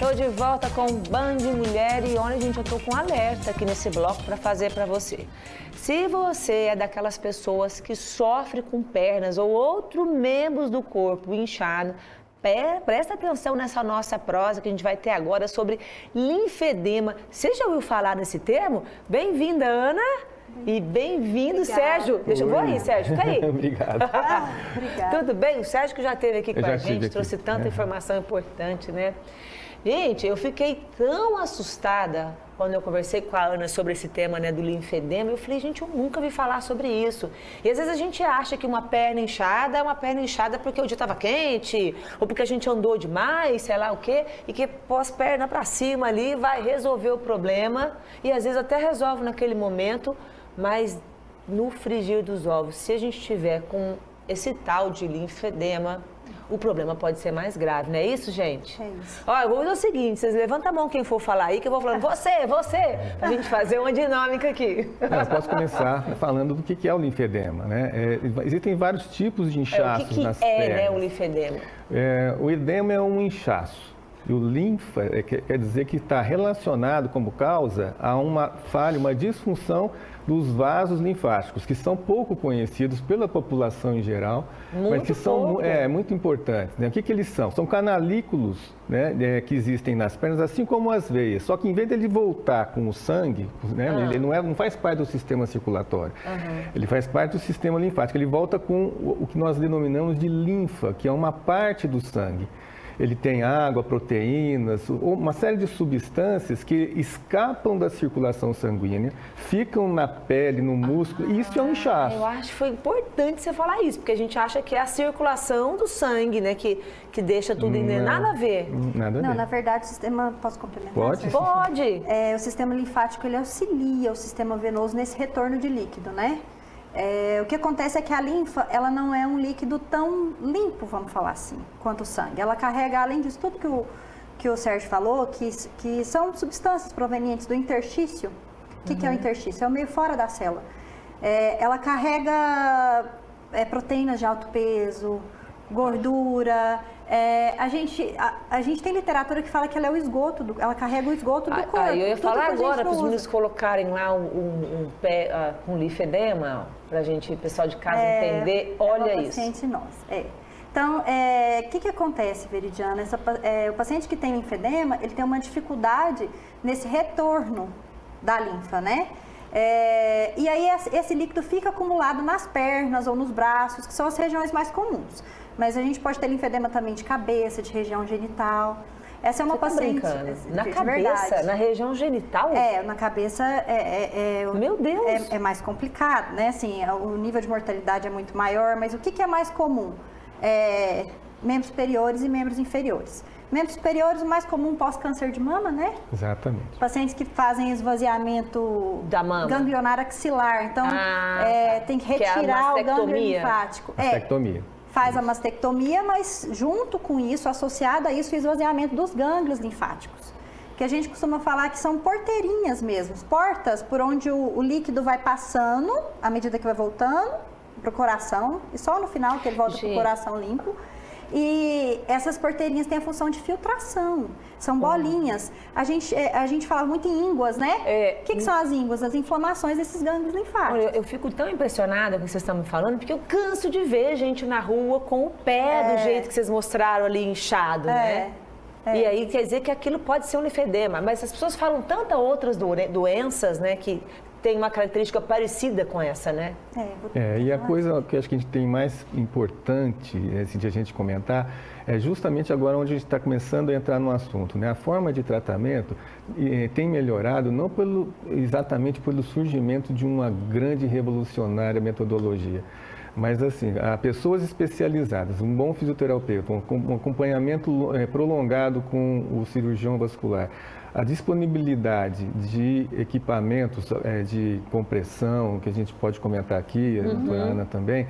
Estou de volta com o Band Mulher e olha, gente, eu estou com um alerta aqui nesse bloco para fazer para você. Se você é daquelas pessoas que sofre com pernas ou outros membros do corpo inchado, presta atenção nessa nossa prosa que a gente vai ter agora sobre linfedema. Você já ouviu falar nesse termo? Bem-vinda, Ana. E bem-vindo, Sérgio. Vou aí, Sérgio, fica aí. Obrigado. Obrigada. Tudo bem? O Sérgio que já esteve aqui com a gente, trouxe tanta informação importante, né? Gente, eu fiquei tão assustada quando eu conversei com a Ana sobre esse tema, né, do linfedema. Eu falei, gente, eu nunca ouvi falar sobre isso. E às vezes a gente acha que uma perna inchada é uma perna inchada porque o dia estava quente, ou porque a gente andou demais, sei lá o quê, e que pôs perna para cima ali vai resolver o problema. E às vezes até resolve naquele momento, mas no frigir dos ovos, se a gente tiver com esse tal de linfedema, o problema pode ser mais grave, não é isso, gente? É isso. Ó, eu vou fazer o seguinte, vocês levantam a mão quem for falar aí, que eu vou falando, você, pra gente fazer uma dinâmica aqui. Eu posso começar falando do que é o linfedema, né? Existem vários tipos de inchaços nas pernas. O que é, né, o linfedema? O edema é um inchaço. E o linfa quer dizer que está relacionado como causa a uma falha, uma disfunção dos vasos linfáticos, que são pouco conhecidos pela população em geral, mas que são muito importantes. Né? O que eles são? São canalículos, né, que existem nas pernas, assim como as veias. Só que em vez dele voltar com o sangue, né, ele não faz parte do sistema circulatório, ele faz parte do sistema linfático. Ele volta com o que nós denominamos de linfa, que é uma parte do sangue. Ele tem água, proteínas, uma série de substâncias que escapam da circulação sanguínea, ficam na pele, no músculo, e isso é um inchaço. Eu acho que foi importante você falar isso, porque a gente acha que é a circulação do sangue, né, que deixa tudo em nada a ver. Nada a ver. Não, na verdade, o sistema... Posso complementar? Pode. Pode. O sistema linfático, ele auxilia o sistema venoso nesse retorno de líquido, né? O que acontece é que a linfa, ela não é um líquido tão limpo, vamos falar assim, quanto o sangue. Ela carrega, além disso, tudo que o Sérgio falou, que são substâncias provenientes do interstício. O que é o interstício? É o meio fora da célula. Ela carrega proteínas de alto peso, gordura. A gente tem literatura que fala que ela é o esgoto, ela carrega o esgoto do corpo. Eu ia falar agora para os meninos colocarem lá um pé com linfedema, para o pessoal de casa entender. Olha isso. Paciente nossa. Então, o que acontece, Veridiana? O paciente que tem linfedema, ele tem uma dificuldade nesse retorno da linfa, né? E aí esse líquido fica acumulado nas pernas ou nos braços, que são as regiões mais comuns. Mas a gente pode ter linfedema também de cabeça, de região genital. Essa é uma paciente... Na cabeça? Na região genital? Na cabeça Meu Deus! É mais complicado, né? Assim, o nível de mortalidade é muito maior, mas o que é mais comum? Membros superiores e membros inferiores. Membros superiores, o mais comum pós-câncer de mama, né? Exatamente. Pacientes que fazem esvaziamento da mama, ganglionar axilar. Então, tem que retirar o gânglio linfático. Mastectomia. Faz a mastectomia, mas junto com isso, associado a isso, o esvaziamento dos gânglios linfáticos. Que a gente costuma falar que são porteirinhas mesmo, portas por onde o líquido vai passando, à medida que vai voltando para o coração, e só no final que ele volta para o coração limpo. E essas porteirinhas têm a função de filtração, são bolinhas. A gente fala muito em ínguas, né? O que são as ínguas? As inflamações desses gânglios linfáticos. Eu fico tão impressionada com o que vocês estão me falando, porque eu canso de ver gente na rua com o pé do jeito que vocês mostraram ali, inchado, né? E aí quer dizer que aquilo pode ser um linfedema, mas as pessoas falam tantas outras doenças, né, que tem uma característica parecida com essa, né? E a coisa que acho que a gente tem mais importante de a gente comentar é justamente agora onde a gente está começando a entrar no assunto, né? A forma de tratamento tem melhorado não exatamente pelo surgimento de uma grande revolucionária metodologia, mas assim, há pessoas especializadas, um bom fisioterapeuta, um acompanhamento prolongado com o cirurgião vascular, a disponibilidade de equipamentos de compressão, que a gente pode comentar aqui, a doutora Ana também,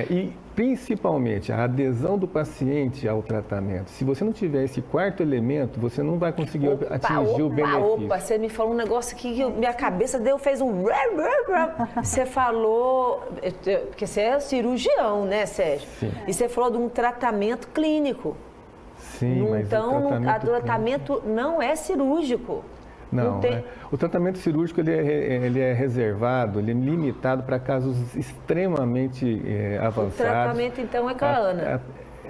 e principalmente a adesão do paciente ao tratamento. Se você não tiver esse quarto elemento, você não vai conseguir atingir o benefício. Você me falou um negócio que minha cabeça fez um... Você falou, porque você é cirurgião, né, Sérgio? Sim. E você falou de um tratamento clínico. Sim, mas então, o tratamento não é cirúrgico. Não, o tratamento cirúrgico ele é reservado, ele é limitado para casos extremamente avançados. O tratamento, então, é com a Ana.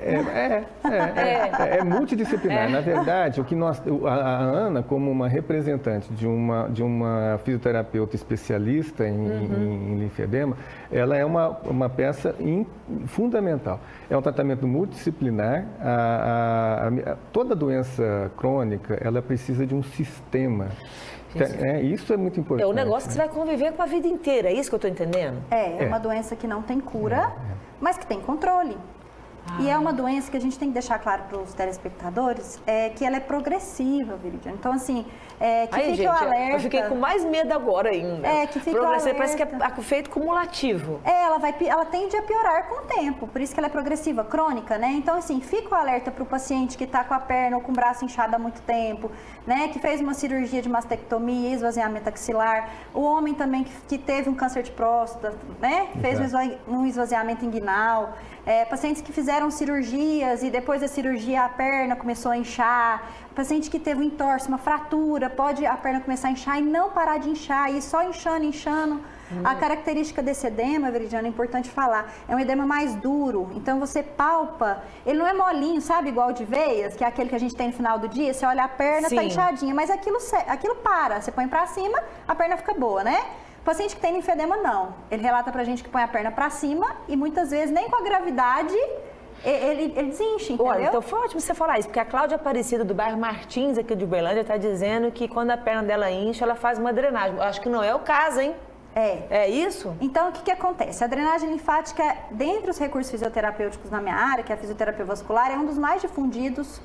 É multidisciplinar. Na verdade, a Ana, como uma representante de uma fisioterapeuta especialista em linfedema, ela é uma peça fundamental. É um tratamento multidisciplinar. Toda doença crônica, ela precisa de um sistema. Isso é muito importante. É um negócio que você vai conviver com a vida inteira, é isso que eu estou entendendo? É uma doença que não tem cura, mas que tem controle. E é uma doença que a gente tem que deixar claro para os telespectadores, que ela é progressiva, Viridiana. Então, assim, fique o alerta. Eu fiquei com mais medo agora ainda. Que fique o alerta. Parece que é feito cumulativo. Ela tende a piorar com o tempo, por isso que ela é progressiva, crônica, né? Então, assim, fica o alerta para o paciente que está com a perna ou com o braço inchado há muito tempo, né? Que fez uma cirurgia de mastectomia, esvaziamento axilar. O homem também que teve um câncer de próstata, né? Fez um esvaziamento inguinal. Pacientes que fizeram cirurgias e depois da cirurgia a perna começou a inchar. Paciente que teve um entorse, uma fratura, pode a perna começar a inchar e não parar de inchar, e só inchando. A característica desse edema, Viridiana, é importante falar, é um edema mais duro. Então você palpa, ele não é molinho, sabe, igual de veias, que é aquele que a gente tem no final do dia, você olha a perna, tá inchadinha, mas aquilo para, você põe pra cima, a perna fica boa, né? O paciente que tem linfedema, não. Ele relata pra gente que põe a perna pra cima e muitas vezes nem com a gravidade ele desincha, entendeu? Olha, então foi ótimo você falar isso, porque a Cláudia Aparecida do bairro Martins, aqui de Uberlândia, está dizendo que quando a perna dela incha, ela faz uma drenagem. Eu acho que não é o caso, hein? É isso? Então, o que acontece? A drenagem linfática, dentre os recursos fisioterapêuticos na minha área, que é a fisioterapia vascular, é um dos mais difundidos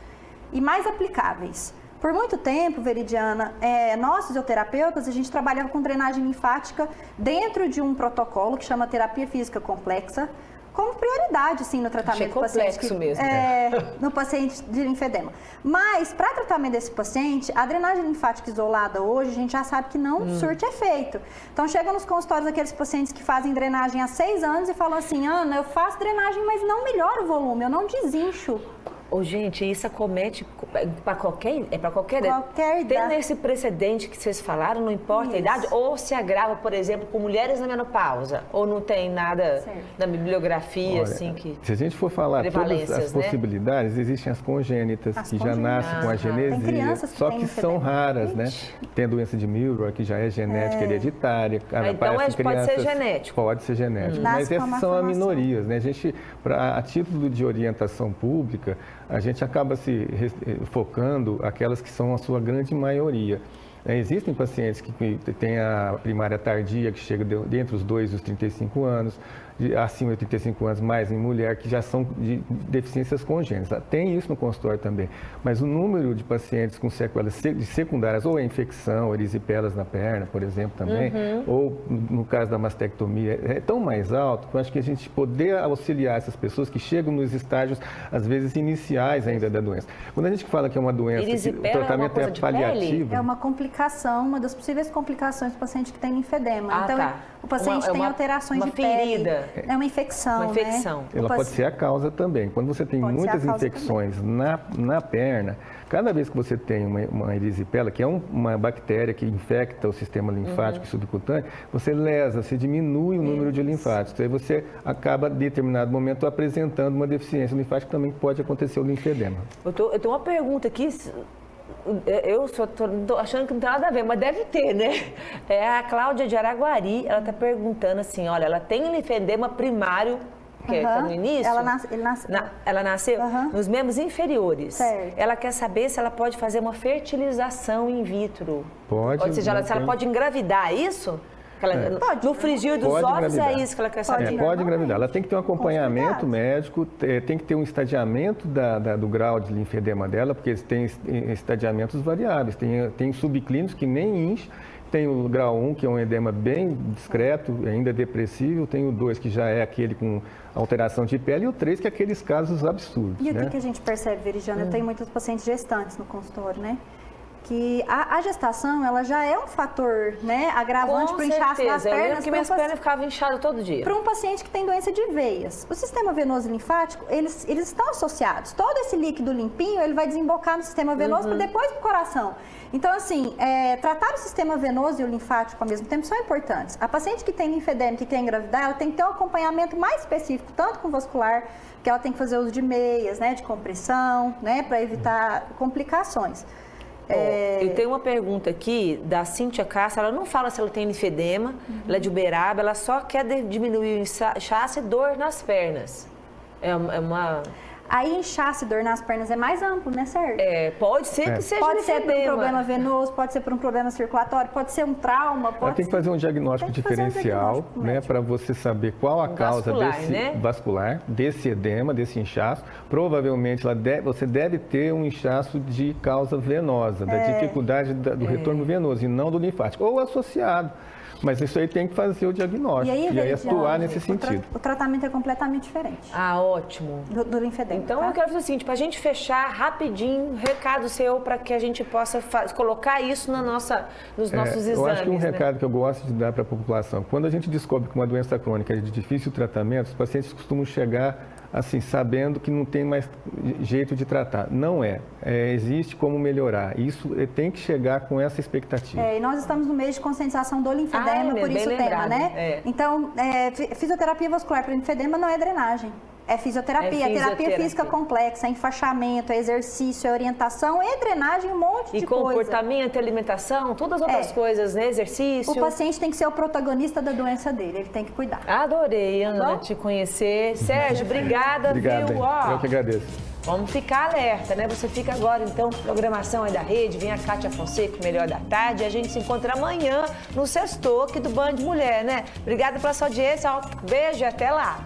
e mais aplicáveis. Por muito tempo, Veridiana, nós fisioterapeutas, a gente trabalhava com drenagem linfática dentro de um protocolo que chama terapia física complexa, como prioridade, sim, no tratamento do paciente. Mesmo. No paciente de linfedema. Mas, para tratamento desse paciente, a drenagem linfática isolada hoje, a gente já sabe que não surte efeito. Então, chegam nos consultórios aqueles pacientes que fazem drenagem há 6 anos e falam assim, Ana, eu faço drenagem, mas não melhora o volume, eu não desincho. Gente, isso acomete para qualquer idade. Tendo esse precedente que vocês falaram, não importa a idade, ou se agrava, por exemplo, com mulheres na menopausa, ou não tem nada na bibliografia, assim, que... Se a gente for falar todas as possibilidades, existem as congênitas, que já nascem com a genesia, só que são raras, né? Tem a doença de Milroy, que já é genética hereditária. Então, pode ser genético. Pode ser genético, mas essas são as minorias, né? A gente, a título de orientação pública, a gente acaba se focando aquelas que são a sua grande maioria. Existem pacientes que têm a primária tardia, que chega entre os 2 e os 35 anos, acima de 35 anos, mais em mulher, que já são de deficiências congênitas. Tem isso no consultório também, mas o número de pacientes com sequelas secundárias, ou a infecção, ou erisipelas na perna, por exemplo, também, ou no caso da mastectomia, é tão mais alto que eu acho que a gente poder auxiliar essas pessoas que chegam nos estágios, às vezes, iniciais ainda da doença. Quando a gente fala que é uma doença, que o tratamento é paliativo... É uma complicação, uma das possíveis complicações do paciente que tem linfedema. Então, o paciente tem alterações de pele. É uma infecção, Uma infecção. Né? Ela pode ser a causa também. Quando você tem muitas infecções na perna, cada vez que você tem uma erisipela, que é uma bactéria que infecta o sistema linfático subcutâneo, você lesa, você diminui o número de linfáticos. Aí você acaba, em determinado momento, apresentando uma deficiência linfática, também pode acontecer o linfedema. Eu tenho uma pergunta aqui. Eu só tô achando que não tem nada a ver, mas deve ter, né? É a Cláudia de Araguari, ela está perguntando assim, olha, ela tem linfedema primário, que está no início. Ela nasceu nos membros inferiores. Certo. Ela quer saber se ela pode fazer uma fertilização in vitro. Pode. Ou seja, se ela pode engravidar, é isso? Pode. No frigir dos ovos é isso que ela quer saber. Pode engravidar. Ela tem que ter um acompanhamento médico, tem que ter um estadiamento do grau de linfedema dela, porque tem estadiamentos variáveis. Tem subclínicos que nem incha, tem o grau 1, que é um edema bem discreto, ainda depressível, tem o 2, que já é aquele com alteração de pele, e o 3, que é aqueles casos absurdos. E o que a gente percebe, Veridiana? Eu tenho muitos pacientes gestantes no consultório, né? que a gestação, ela já é um fator, né, agravante para o inchaço das pernas. Eu lembro que minhas pernas ficavam inchadas todo dia. Para um paciente que tem doença de veias. O sistema venoso e linfático, eles estão associados. Todo esse líquido limpinho, ele vai desembocar no sistema venoso para depois pro coração. Então, assim, tratar o sistema venoso e o linfático ao mesmo tempo são importantes. A paciente que tem linfedema, que quer engravidar, ela tem que ter um acompanhamento mais específico, tanto com vascular, que ela tem que fazer uso de meias, né, de compressão, né, para evitar complicações. Eu tenho uma pergunta aqui da Cíntia Castro, ela não fala se ela tem linfedema, ela é de Uberaba, ela só quer diminuir o inchaço e dor nas pernas. É uma... Aí, inchaço e dor nas pernas é mais amplo, né, Sérgio? Pode ser que seja pode linfedema. Pode ser por um problema venoso, pode ser por um problema circulatório, pode ser um trauma, pode tem que fazer um diagnóstico diferencial, né, para você saber qual a causa vascular, desse edema, desse inchaço. Provavelmente você deve ter um inchaço de causa venosa, da dificuldade do retorno venoso e não do linfático, ou associado. Mas isso aí tem que fazer o diagnóstico e aí atuar nesse sentido. O tratamento é completamente diferente. Ah, ótimo. Do linfedema. Então eu quero fazer o seguinte, para a gente fechar rapidinho, um recado seu para que a gente possa colocar isso nos nossos exames. Eu acho que um recado que eu gosto de dar para a população, quando a gente descobre que uma doença crônica é de difícil tratamento, os pacientes costumam chegar assim, sabendo que não tem mais jeito de tratar. Não existe como melhorar. Isso tem que chegar com essa expectativa. E nós estamos no mês de conscientização do linfedema, por isso o tema, né? Então, fisioterapia vascular para linfedema não é drenagem. É fisioterapia, terapia física complexa, enfaixamento, exercício, orientação e drenagem, um monte de coisa. E comportamento, alimentação, todas as outras coisas, né? Exercício. O paciente tem que ser o protagonista da doença dele, ele tem que cuidar. Adorei, Ana, te conhecer. Sérgio, obrigada. Obrigado, eu que agradeço. Vamos ficar alerta, né? Você fica agora, então, programação aí da rede, vem a Kátia Fonseca, Melhor da Tarde, e a gente se encontra amanhã no Sextou aqui do Band Mulher, né? Obrigada pela sua audiência, beijo e até lá.